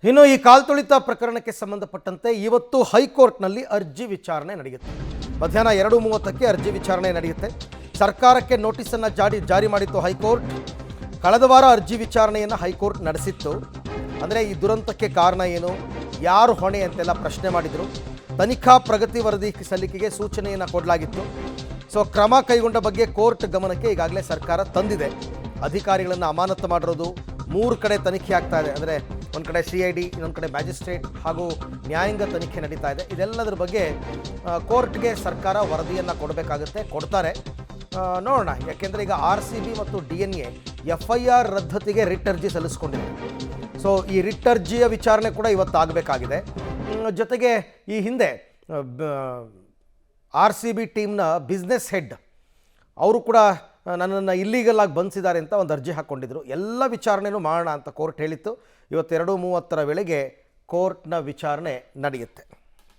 ಇನ್ನು ಈ ಕಾಲ್ತುಳಿತ ಪ್ರಕರಣಕ್ಕೆ ಸಂಬಂಧಪಟ್ಟಂತೆ ಇವತ್ತು ಹೈಕೋರ್ಟ್ನಲ್ಲಿ ಅರ್ಜಿ ವಿಚಾರಣೆ ನಡೆಯುತ್ತೆ. ಮಧ್ಯಾಹ್ನ 2:30ಕ್ಕೆ ಅರ್ಜಿ ವಿಚಾರಣೆ ನಡೆಯುತ್ತೆ. ಸರ್ಕಾರಕ್ಕೆ ನೋಟಿಸನ್ನು ಜಾರಿ ಮಾಡಿತ್ತು ಹೈಕೋರ್ಟ್. ಕಳೆದ ವಾರ ಅರ್ಜಿ ವಿಚಾರಣೆಯನ್ನು ಹೈಕೋರ್ಟ್ ನಡೆಸಿತ್ತು. ಅಂದರೆ ಈ ದುರಂತಕ್ಕೆ ಕಾರಣ ಏನು, ಯಾರು ಹೊಣೆ ಅಂತೆಲ್ಲ ಪ್ರಶ್ನೆ ಮಾಡಿದರು. ತನಿಖಾ ಪ್ರಗತಿ ವರದಿ ಸಲ್ಲಿಕೆಗೆ ಸೂಚನೆಯನ್ನು ಕೊಡಲಾಗಿತ್ತು. ಸೊ ಕ್ರಮ ಕೈಗೊಂಡ ಬಗ್ಗೆ ಕೋರ್ಟ್ ಗಮನಕ್ಕೆ ಈಗಾಗಲೇ ಸರ್ಕಾರ ತಂದಿದೆ. ಅಧಿಕಾರಿಗಳನ್ನು ಅಮಾನತು ಮಾಡಿರೋದು, 3 ಕಡೆ ತನಿಖೆ ಆಗ್ತಾ ಇದೆ. ಅಂದರೆ ಒಂದು ಕಡೆ CID, ಇನ್ನೊಂದು ಕಡೆ ಮ್ಯಾಜಿಸ್ಟ್ರೇಟ್ ಹಾಗೂ ನ್ಯಾಯಾಂಗ ತನಿಖೆ ನಡೀತಾ ಇದೆ. ಇದೆಲ್ಲದರ ಬಗ್ಗೆ ಕೋರ್ಟ್ಗೆ ಸರ್ಕಾರ ವರದಿಯನ್ನು ಕೊಡಬೇಕಾಗುತ್ತೆ, ಕೊಡ್ತಾರೆ. ನೋಡೋಣ. ಯಾಕೆಂದರೆ ಈಗ RCB ಮತ್ತು DNA FIR ರದ್ದತಿಗೆ ರಿಟ್ ಅರ್ಜಿ ಸಲ್ಲಿಸ್ಕೊಂಡಿದೆ. ಸೊ ಈ ರಿಟ್ ಅರ್ಜಿಯ ವಿಚಾರಣೆ ಕೂಡ ಇವತ್ತು ಆಗಬೇಕಾಗಿದೆ. ಜೊತೆಗೆ ಈ ಹಿಂದೆ RCB ಟೀಮ್ನ ಬಿಸ್ನೆಸ್ ಹೆಡ್ ಅವರು ಕೂಡ ನನ್ನನ್ನು ಇಲ್ಲೀಗಲ್ ಆಗಿ ಬಂಧಿಸಿದ್ದಾರೆ ಅಂತ ಒಂದು ಅರ್ಜಿ ಹಾಕ್ಕೊಂಡಿದ್ರು. ಎಲ್ಲ ವಿಚಾರಣೆನೂ ಮಾಡೋಣ ಅಂತ ಕೋರ್ಟ್ ಹೇಳಿತ್ತು. ಇವತ್ತು 2:30 ವೇಳೆಗೆ ಕೋರ್ಟ್ನ ವಿಚಾರಣೆ ನಡೆಯುತ್ತೆ.